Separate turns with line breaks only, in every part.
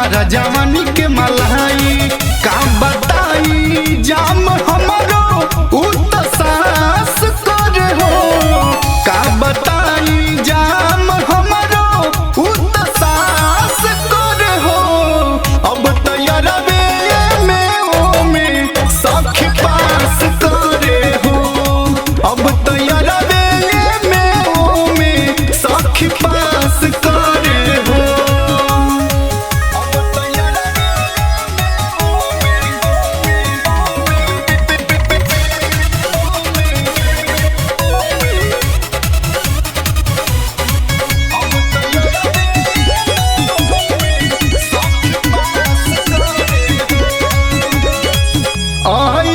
हमारा जवानी के मलाई का बताई जाम हमारो उतसास करे हो का बताई जाम हमारो उतसास करे हो अब तैयारवे में सखी पास करे हो अब तैयारवे में सखी पास करे हो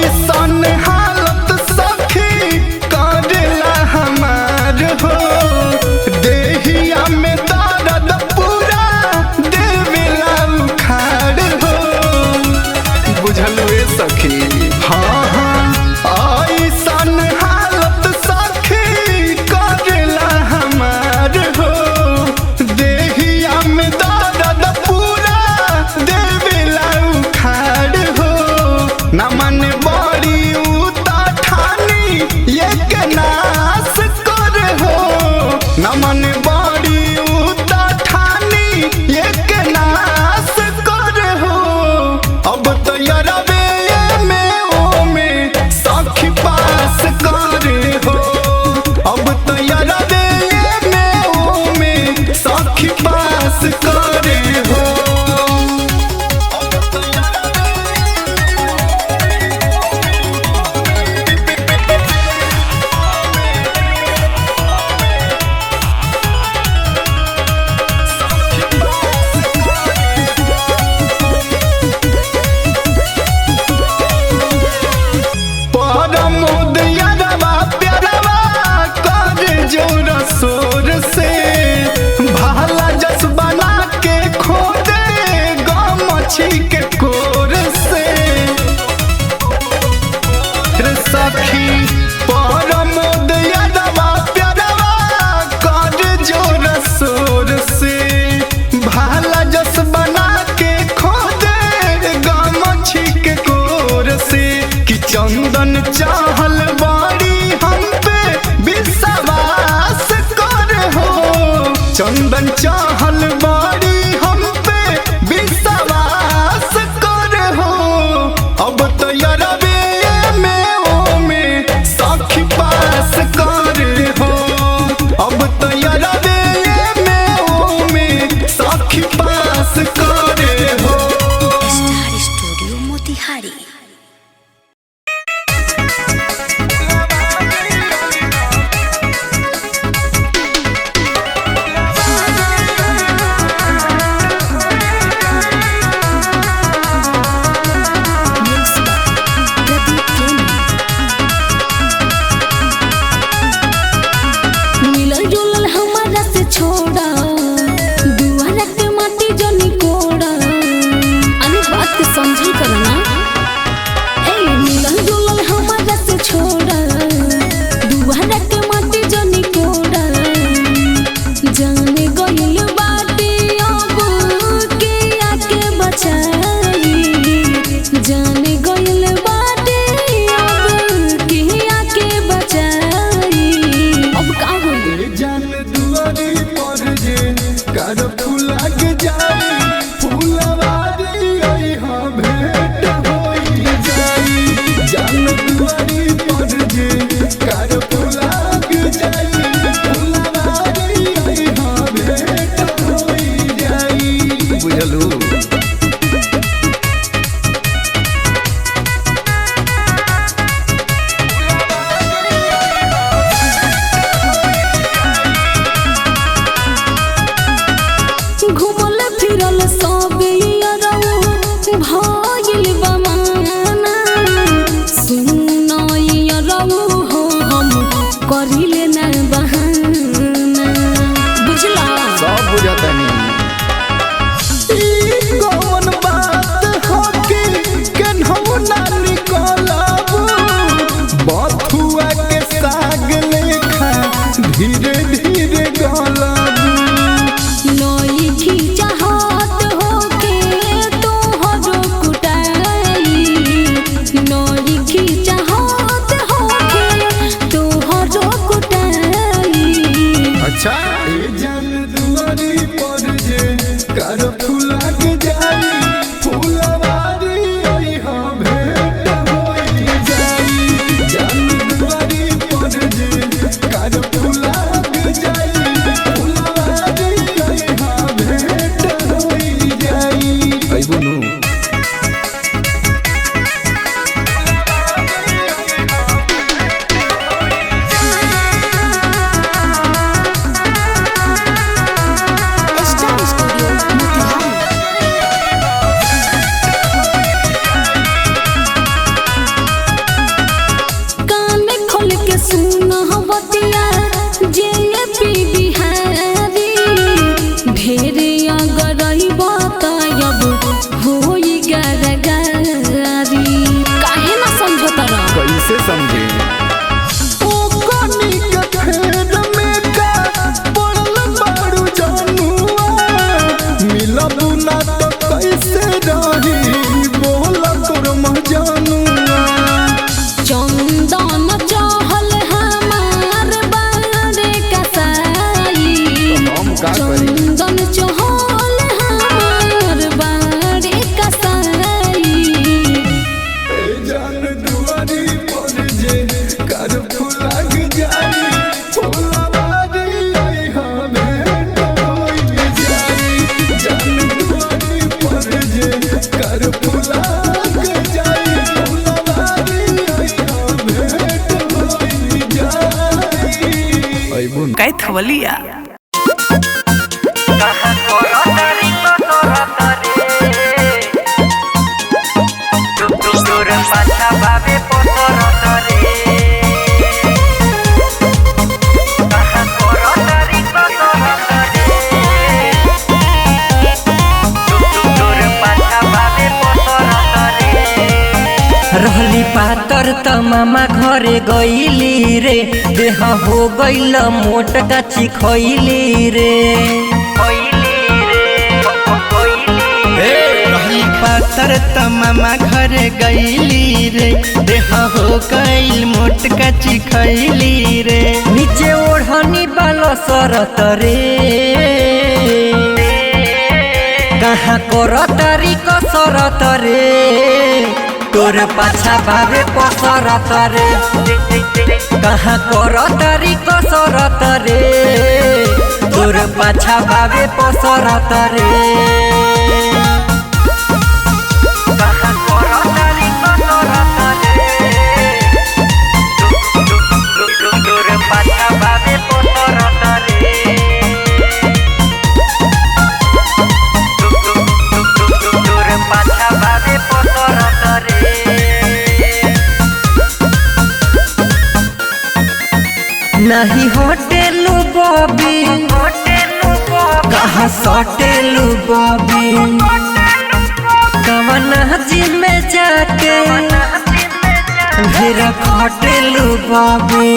ऐसन हालत सखी करेला हमार हो देहिया में दर्द पूरा देवेला उखाड़ हो बुझलु ए सखी हाँ हाँ ऐसन हालत सखी करेला हमार हो देहिया में दर्द पूरा देवेला उखाड़ हो न मन बड़ी उता ठानी ये के नाश कर हो न मन बड़ी उता ठानी ये के नाश कर हो अब तैयारवे में सखी पास करे हो अब तैयारवे में सखी पास करे हो जोर से भाला जस बना के खोदे गमछी के कोर से सखी परमोद यादवा प्यारवा कर जोर सोर से भाला जस बना के खोदे गमछी के कोर से कि चंदन चाहल बाड़ी हम पे विश्वास कर हो चंदन चाहल बाड़ी हम पे विश्वास कर हो अब तैयारवे में सखी पास करे हो अब तैयारवे में सखी पास करे हो
स्टार स्टूडियो मोतिहारी।
धीरे गला नई खींचा हाथ होके
अच्छा जान दुआरी पर जे कर फूला के जाई फूलवारी ओई हो भेंट होई जाई जान दुआरी पर जे कर फूला के जाई फूलवारी ओई हो भेंट होई जाई आई बुनु कैसे समझे ओ कोनी के फेर में का पड़ल बाड़ू जानुआ मिलबू ना तो कैसे रही बोल तोर मजानुआ
चंदन चहल हमार बारे कसाई चंदन चहल हमार बारे कसाई
जान दुआरी पर जे कर फूला के जाई फूलवारी ओई हो भेंट होई जाई जान दुआरी पर जे कर फूला के जाई फूलवारी ओई हो भेंट होई जाई आई बुन
काय थवलिया
रहली पातर त मामा घरे गईली रे देह हो गईल मोट काची खइली रे
रहली पातर त मामा घरे गईली रे देह हो गईल मोट काची खइली रे
नीचे ओढ़नी बाल सरत रे कहाँ करतारी कसरत रे तोर पाछा भावे पसरत रे कहाँ करतारी कसरत रे तोर पाछा भावे पसरत रे नहीं होटेलू बॉबी कहाँ सटेलू बॉबी कवना जी में जाके फिर खटेलू बॉबी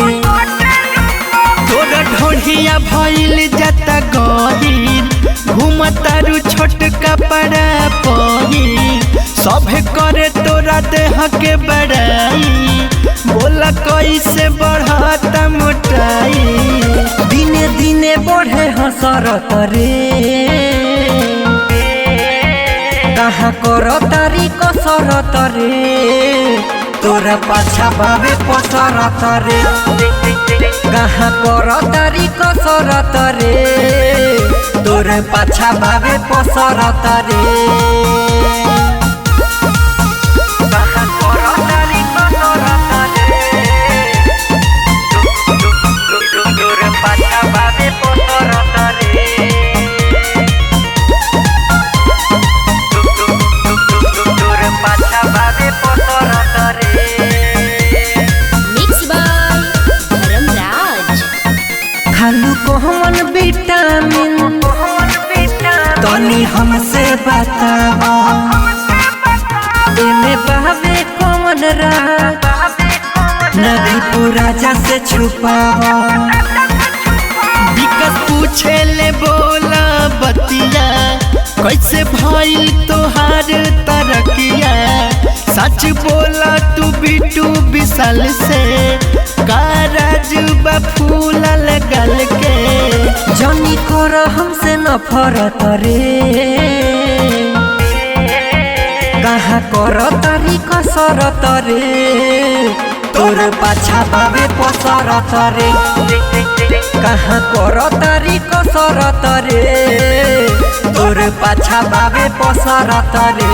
तोरा ढोढ़िया भइल जाता गहीर घूमतारू छोट कपड़ा पहिर सभे करे तोरा देह के बड़ाई बोला कैसे बढ़ता मोटाई
दिने दिने बढ़े हसरत रे कहाँ करतारी कसरत रे तोरा पाछा भावे पसरत रे कहाँ करतारी कसरत रे तोरा पाछा भावे पसरत रे खालू कोहमन विटामिन तनी हमसे बतावा एमे बहवे कौन रात नदी पूरा जैसे छुपावा
विकास पूछे ले बोला बतिया कैसे भइल तोहार तरकिया सच बोला तू बिटू विशाल से कारज बा फूल गल के
तोरा हमसे नफरत रे कहाँ कर तारी कसरत रे तोर पाछा बाबे पसरत रे कहाँ कर तारी कसरत रे तोर पाछा बाबे पसरत रे।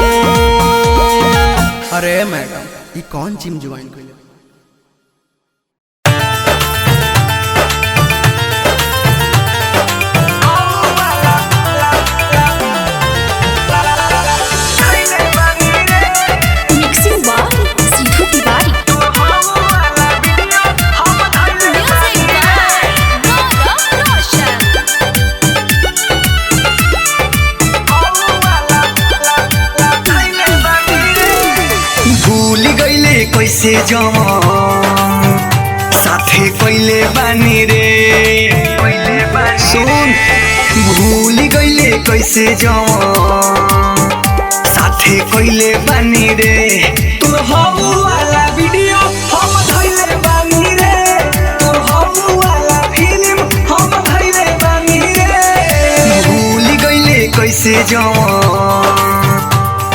अरे मैडम ये कौन जिम ज्वाइन कर कैसे जवान साथे कैले बानी रे सुन भूल गईले कैसे जवान साथे कैले बानी रे तोर हबू वाला वीडियो हम धइले बानी रे तोर हबू वाला फिल्म हम धइले बानी रे भूल गईले कैसे जवान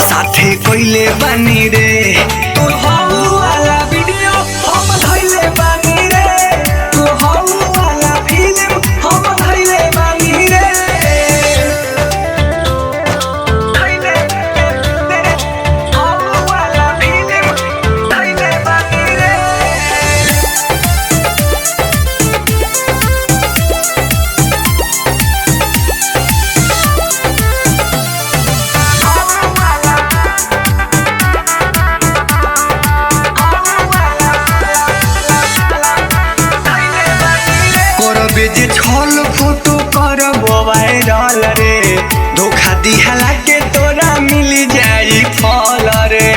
साथे कैले बानी रे तोर हबू वाला वीडियो हम धइले बानी रे तोर हबू वाला फिल्म हम धइले बानी रे धइले हबू वाला फिल्म धइले बानी रे। जे छल फोटो कर वायरल रे धोखा दिहला के तोरा मिल जाई फल रे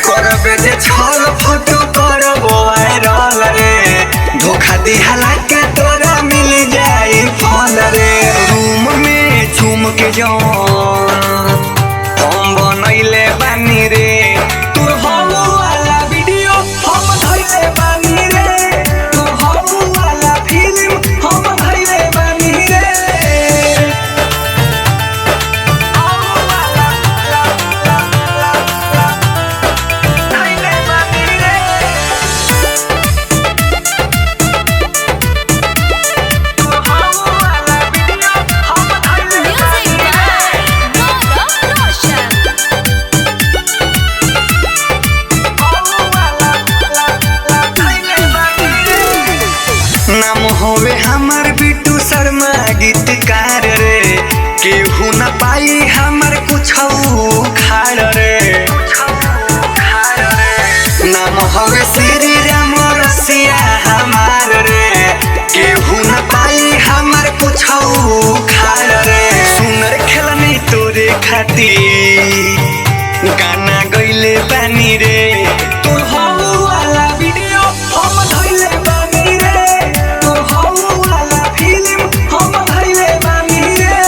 करबे जे छल फोटो कर वायरल रे धोखा दिहला के तोरा मिल जाई फल रे रूम में झूम के जान हम बनैले बानी रे तोर हबू वाला वीडियो हम धइले बानी रे नाम होवे हमर बिट्टू शर्मा गीतकार रे केहू न पाई हमर कुछ खाड़ रे नाम होवे श्री राम रसिया हमार रे केहू न पाई हमर कुछ खाड़ रे सुनर खेलनी तोरे खातिर गाना गइले बानी रे तोर हबू वाला वीडियो हम धइले बानी रे तोर हबू वाला फिल्म हम धइले बानी रे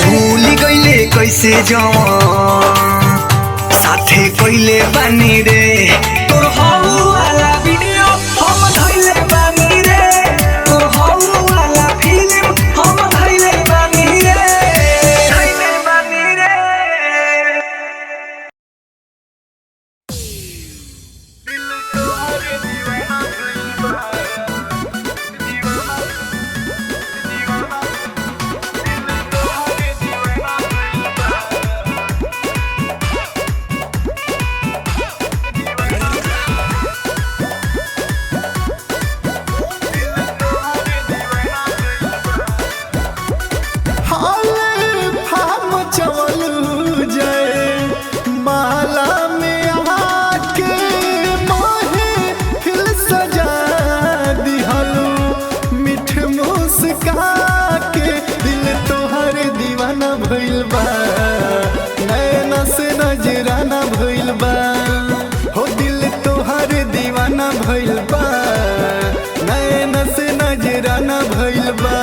भूल गइले कैसे जवान साथे कैले बानी रे तोर हबू वाला वीडियो हम धइले बानी रे तोर हबू वाला फिल्म हम धइले बानी रे धइले बानी रे।
भइल बा नैना से नजराना भइल बा हो दिल तोहर दीवाना भइल बा नैना से नजराना भइल बा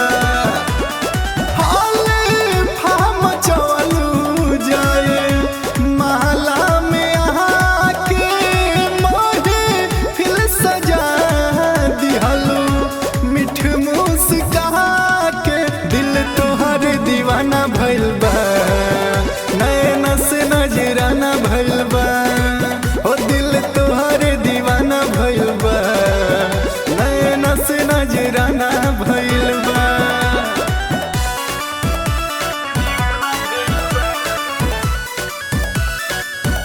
कहा तोहार दीवाना भइल बा नैना से नजराना भइल बा हो दिल तोहार दीवाना भइल बा नैना से नजराना भइल बा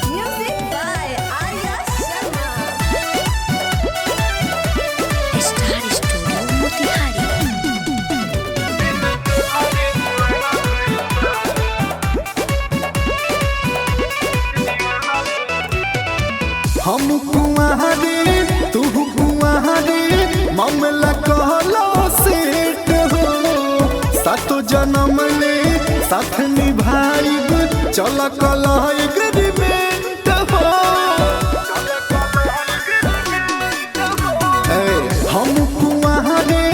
Music by Arya Sharma. Star Studio Motihari.
हम कुआरे तू कुआरे मामला कहलो सेट हो सातो जन्म ले साथ निभाइब चल कल एग्रीमेंट हो हम कुआरे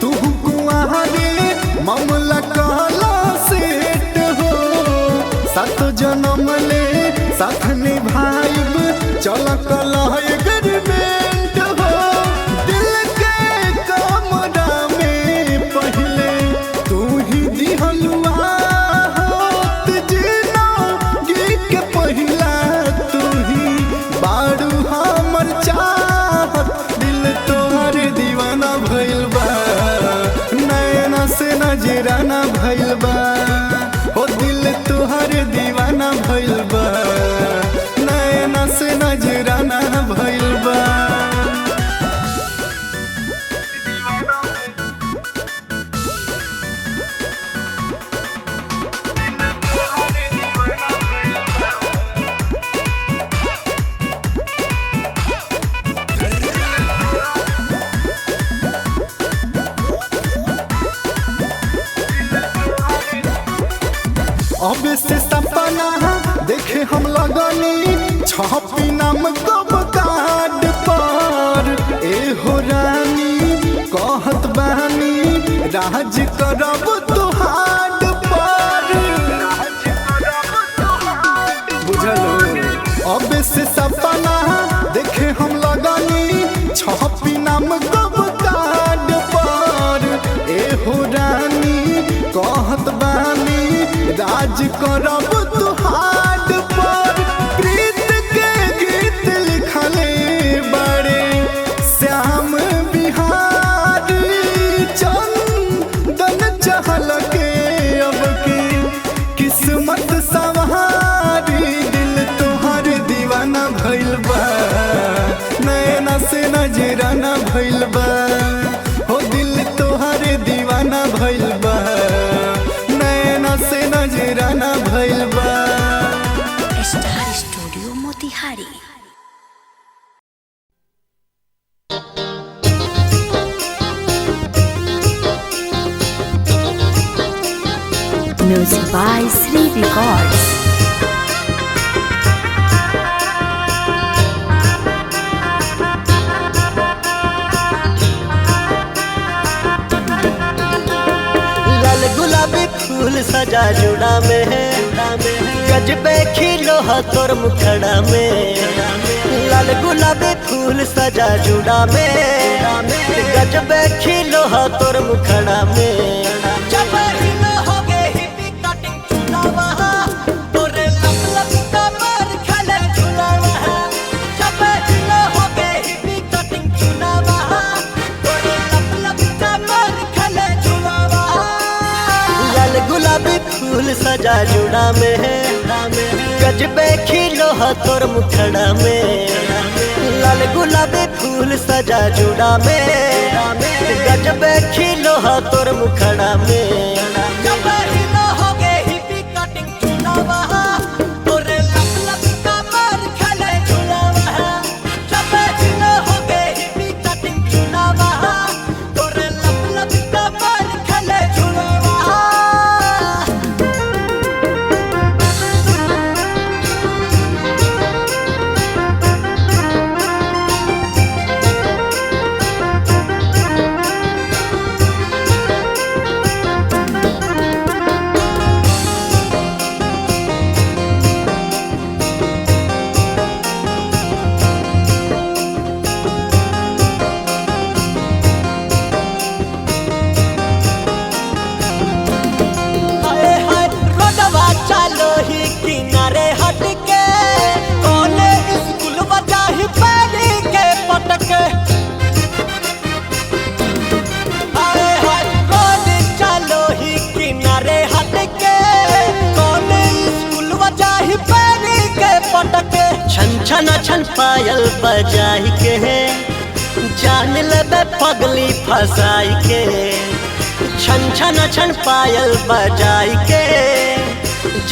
तू कुआरे मामला कहलो सेट हो सातो जन्म ले साथ निभाइब चल कल एग्रीमेंट हो दिल के कमरा में पहले तू ही दिहलुआ होत जीना गीत के पहिला तू ही बारू हमर चाहत दिल तोहर दीवाना भइल बा नैना से नजराना भइल बा हो दिल तोहर दीवाना भइल बा नैना से नजराना भइल बा अब से सपना देखे हम लगनी छपी नाम कब कार्ड पर ए हो रानी कहत बानी राज करब तुहार पर बुझलो अब से सपना देखे हम लगनी छपी नाम कब कार्ड पर ए हो रानी कहत बानी राज करब तुहार पर प्रीत के गीत लिखले बड़े श्याम बिहारी चंदन चहल के अब की किस्मत सवारी दिल तोहर दीवाना भइल बा नैना से नजराना भइल बा हो दिल तोहर दीवाना भइल बा नैना से नजराना भइल बा
Star Studio Motihari. Music by Sri Records.
लाल गुलाबी फूल सजा जुड़ा में है गजबे खिलो है तोर मुखड़ा में लाल गुलाबी फूल सजा जुड़ा में गजबे खिलो है तोर मुखड़ा में जब हिलो हो गए हिप्पी कटिंग चुनावा तोरे लब लब कमर खले झुलावा जब हिलो हो गए हिप्पी कटिंग चुनावा तोरे लब लब कमर खले झुलावा लाल गुलाबी फूल सजा जुड़ा में है गजबे खिलो है तोर मुखड़ा में लाल गुलाबी फूल सजा जुड़ा में गजबे खिलो है तोर मुखड़ा में जब हिलो हो गए हिप्पी कटिंग चुनावा तोरे लब लब कमर खले झुलावा जब हिलो हो गए हिप्पी कटिंग चुनावा तोरे लब लब कमर खले झुलावा छन छन पायल बजाई के जान लेबे पगली फसाई के छन छन छन पायल बजाई के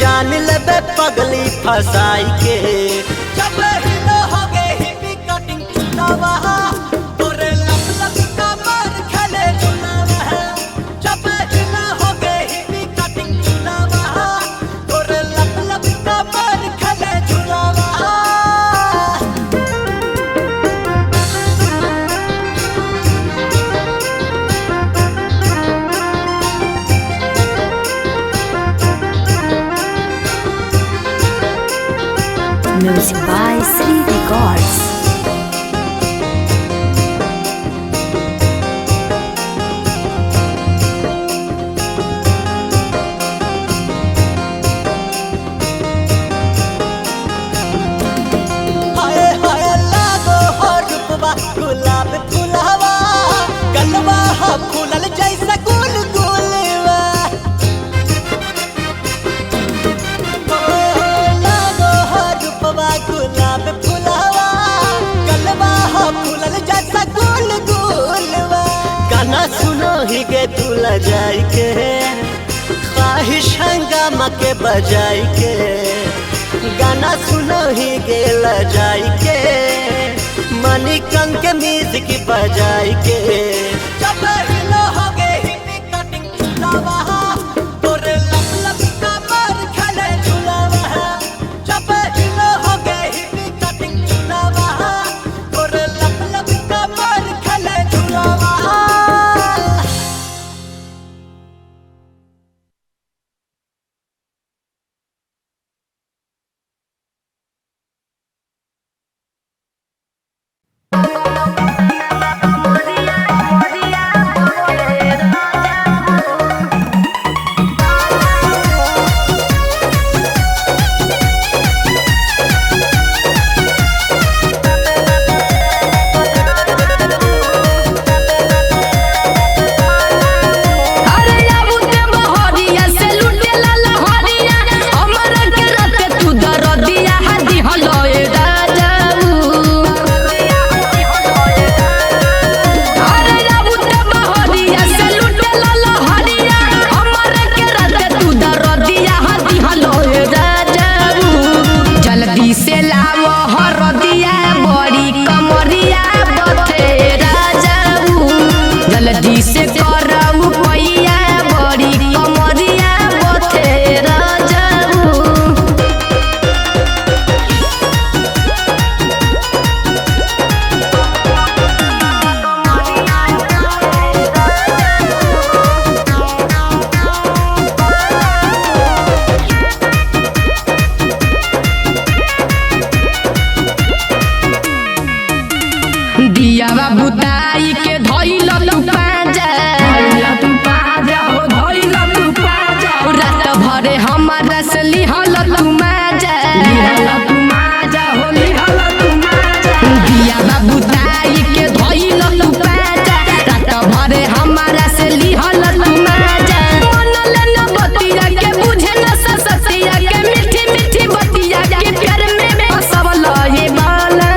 जान लेबे पगली फसाई के जब हिलो हो गए हिपी कटिंग चुनावा तोरे लब लब का मार खेले चुनावा जब हिलो हो गए हिपी कटिंग चुनावा तोरे लब लब का मार खेले चुनावा
Music by Sri Records.
हाय हाय लागो हो रूपवा गुलाब फुलावा गलवा हो फूलल जैसा गुल गुलवा लागो हो रूपवा गुलाब फुलावा गलवा हो फूलल जैसा गुल गुलवा गाना सुनो ही गे दूल्हा जाई के ख्वाहिश हंगामा के बजाई के गाना सुनो ही गेल जाई के मनी कंग के म्यूजिक बजाई के जब हिलो हो गए हिपी कटिंग चुनावा तोरे लब लब का मार खेले झुलावा जब हिलो हो गए हिपी कटिंग चुनावा तोरे लब लब का मार खेले झुलावा
दियावा बुताई के धइल तू पाजा रात भरे हमारा से लिहल तू माजा दियावा बुताई के धइल तू पाजा रात भरे हमारा से लिहल तू माजा मन लेना बतिया के बुझे न ससतिया के मीठी मीठी बतिया के प्यार में फसवल ये बाला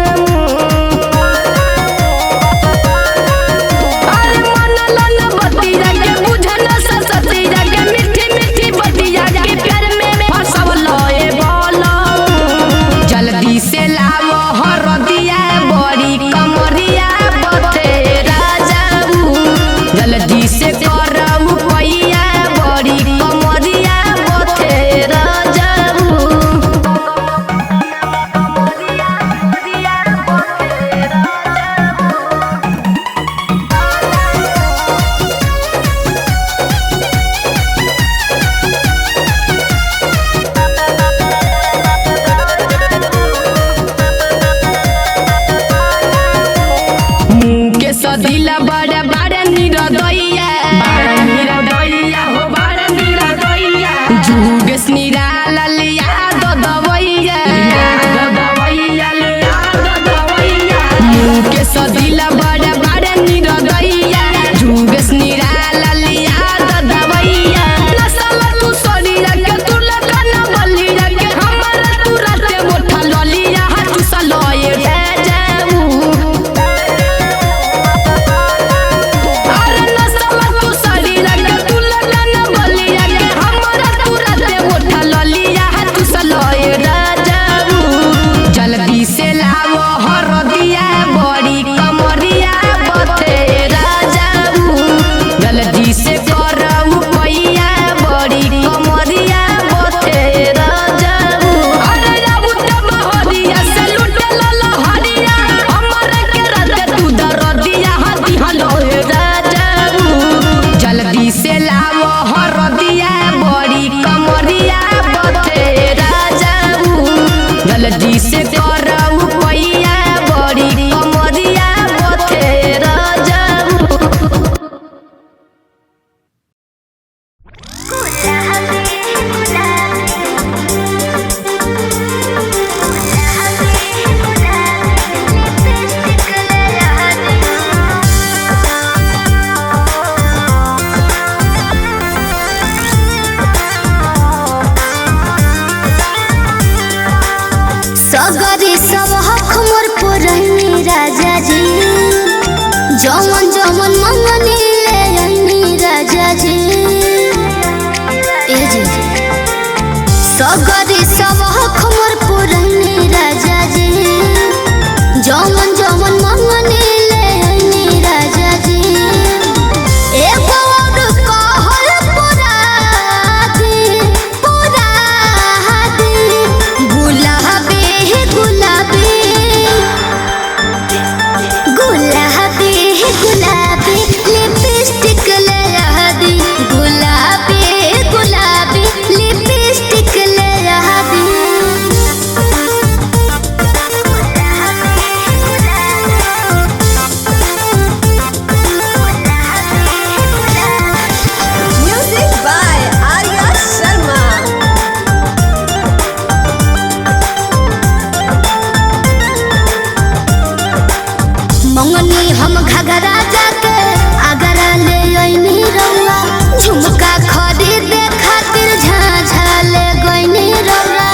दिला बड़ा बड़ा निरदैया जल्दी से करऊ पैया बड़ी कमरिया बथे राजाऊ अरे जाऊ त बहरिया से लुटे लहरिया हमरे के रात तू दरदिया हदी हलो राजाऊ जल्दी से लावो हरदिया बड़ी कमरिया बथे राजाऊ जल्दी से करऊ पैया बड़ी कमरिया बथे राजाऊ
सगरे सब हक मोर पुरनी राजा जी जमन जमन मंगनी ले आईनी राजा जी ए जी सगरे सब हक मोर पुरनी राजा जी जमन जमन मंगनी ले आईनी राजा जी एगो और कहल पुरा दी गुलाबी गुलाबी गुलाबी गुलाबी लिपस्टिक लगा दी गुलाबी गुलाबी लिपस्टिक लगा दी
Music by Arya Sharma.
मंगनी हम घगरा जाके आगरा ले आईनी रौला झुमका खरीदे खातिर झाझा ले गईनी रौला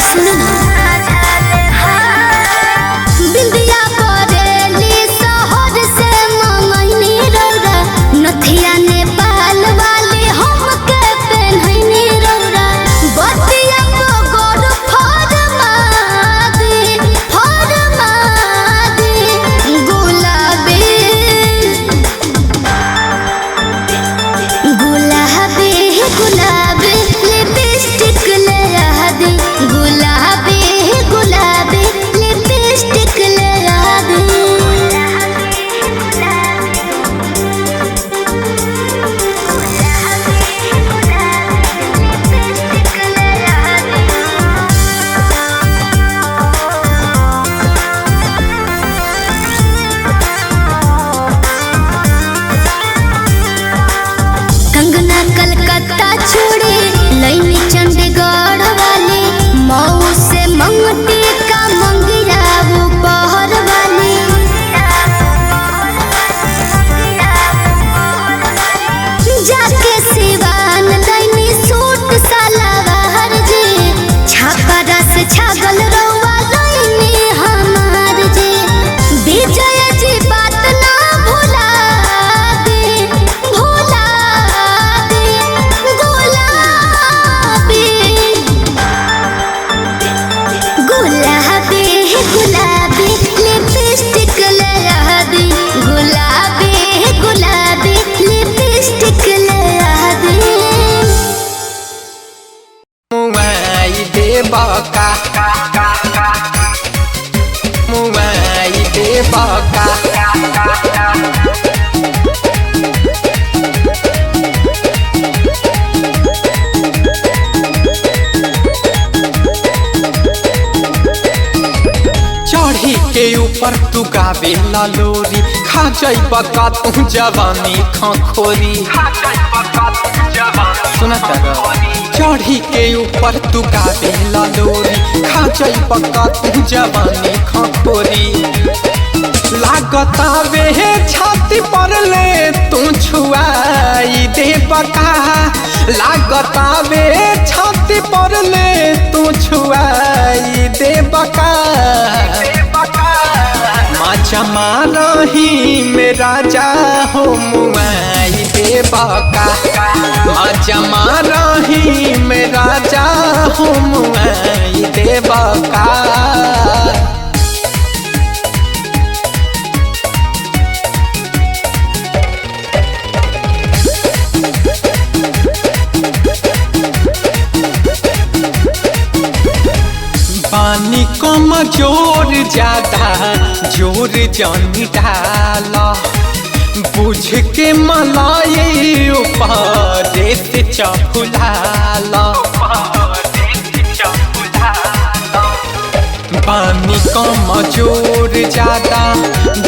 सुन ना बिंदिया बरेली शहर से मंगनी रौला नथिया नेपाल वाली हमके पहननी रौला बतिया को गोर फरमा दी गुलाबी गुलाबी गुलाबी लिपस्टिक लगा दी गुलाबी गुलाबी लिपस्टिक लगा दी कंगना कलकत्ता छोड़ी लईनी चंडीगढ़ वाली मऊ से मंगती का मंगिया वो पहर वाली जाके सिवान लईनी सूट सलवार जी छापरा से छागल रौआ लईनी हमार जी विजय जी बात ना भुला दे गुलाबी गुलाबी गुलाबी लिपस्टिक लगा दी गुलाबी गुलाबी लिपस्टिक लगा दी
मुआई दे बका मुआई दे बका चढ़ी के ऊपर तू गावे लोरी खा जाइब का तू जवानी खखोरी सुना चढ़ी के ऊपर तू गावे लोरी खा जाइब का तू जवानी खखोरी लागता वे छाती पर ले तू छुआई दे बका लागता वे छाती पर ले तू छुआई दे बका माचा रही मेरा जा हो मुआई दे बका माचा रही मेरा जा हो मुआई दे बका
जोर ज्यादा जोर जानी डाला बुझ के मलाई ऊपर से चफुलाला पानी कम जोर ज्यादा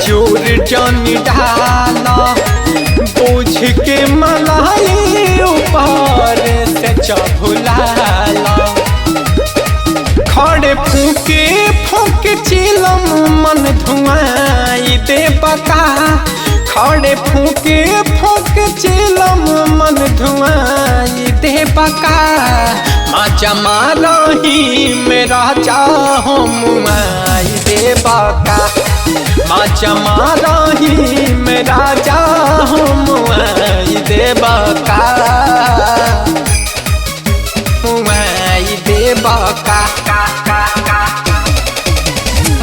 जोर जानी डाला बुझ के मलाई ऊपर से चफुलाला खड़े फूके फूके चिलम मन धुआई दे बका खड़े फूके फूके चिलम मन धुआई दे बका माचा मारही मेरा चाहो मुआई दे बका माचा मारही मेरा चाहो मुआई दे बका मुआई दे बका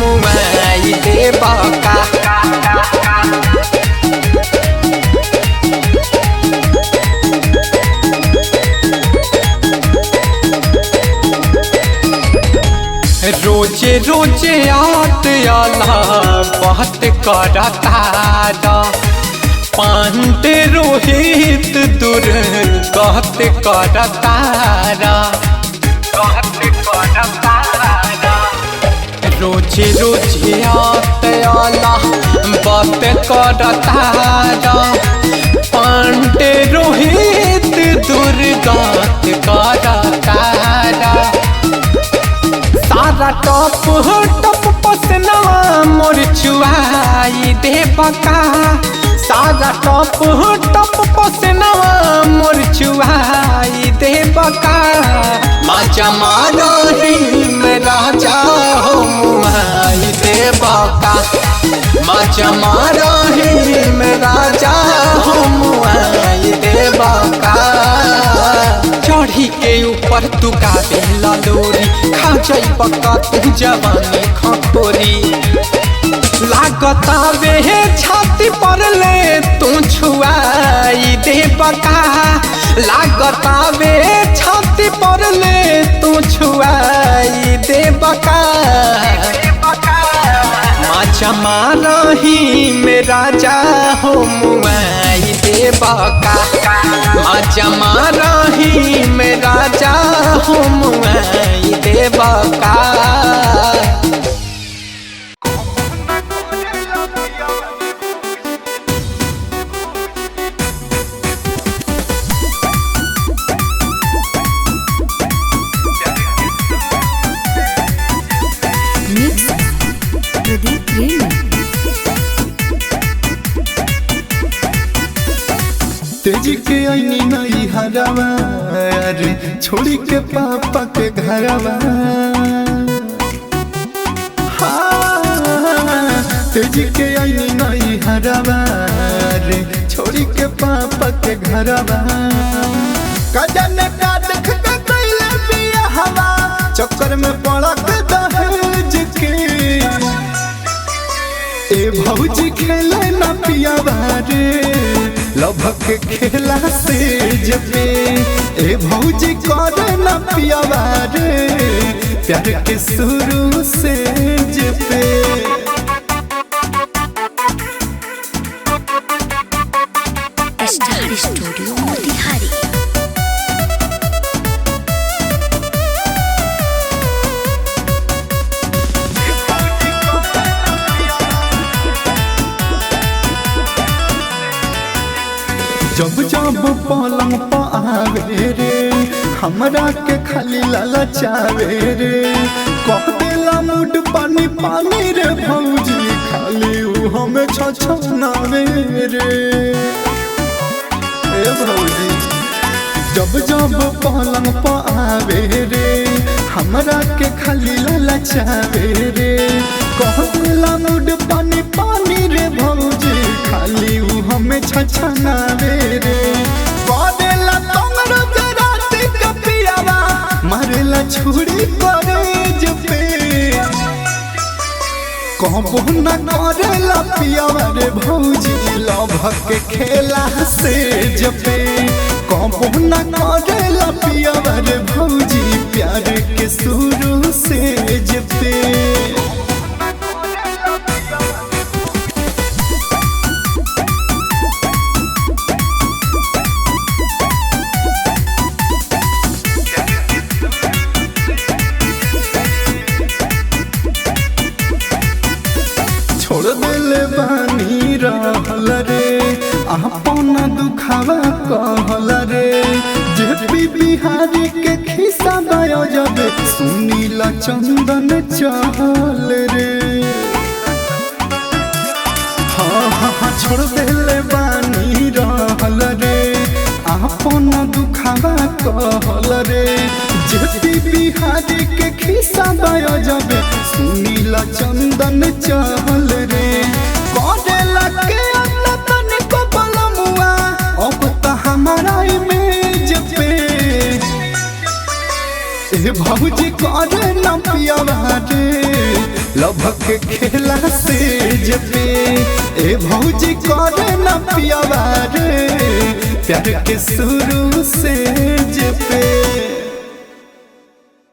मुआई दे बका रोजे रोजे आत आला बात करता पांडे रोहित दूर कहत करता रोजे रोजे आत आला बात करता पांडे रोहित दूर कहत करता सारा टप टप पसनवा मोर चुआई दे बका सारा टप टप पसनवा मोर चुआई दे बका माचा मारही मेरा चाहो मुआई दे बका माचा मारही मेरा चाहो मुआई दे बका चढ़ी के ऊपर तू गावे लोरी खा जाई पक्का तू जवानी खखोरी लागता वे छाती पर ले तू छुआई दे बका लागता वे छाती पर ले तू छुआई दे बका माचा मारही मेरा चाहो मुआई दे बका माचा मारही मेरा चाहो मुआई दे बका तेजी के आईनी नई हरावा रे छोड़ी के पापा के घरवा तेजी के आईनी नई हरावा रे छोड़ी के पापा के घरवा कजन का देख के कैले बिया हवा चक्कर में पड़ा के दहेज के ए भौजी खेले ना पिया रे लभक खेला से जबे ए भौजी करे ना पिया रे प्यार के शुरू से जबे
स्टार स्टूडियो मोतिहारी।
जब जब पलंग पर आवे रे हमरा के खाली ललचावे रे कह देला मूड पानी पानी रे भौजी खाली उ हमें छछनावे रे ए भौजी जब जब पलंग पर आवे रे हमरा के खाली ललचावे रे कह देला मूड पानी पानी रे भौजी खाली उ हमें छछनावे रे कदेला तमरो जराती कपियावा मारेला छुरी करेज पे कहबो न करेला पियावा रे भौजी लभक के खेला से जपे कहबो न करेला पियावा रे भौजी प्यार के शुरू से जपे अपन दुखावा कहल रे जेपी बिहारी के खिस्सा बायो जब सुनील चंदन चहल रे हाँ छोड़ देले बानी रहल रे अपन दुखावा कहल रे जेपी बिहारी के खिस्सा बायो जब सुनील चंदन चहल रे करेला के तन को बलमुआ अब त हमारा इमेज पे ए भौजी करे न पियावा रे लभ के खेला सेज पे ए भौजी करे न पियावा रे प्यार के शुरू सेज पे।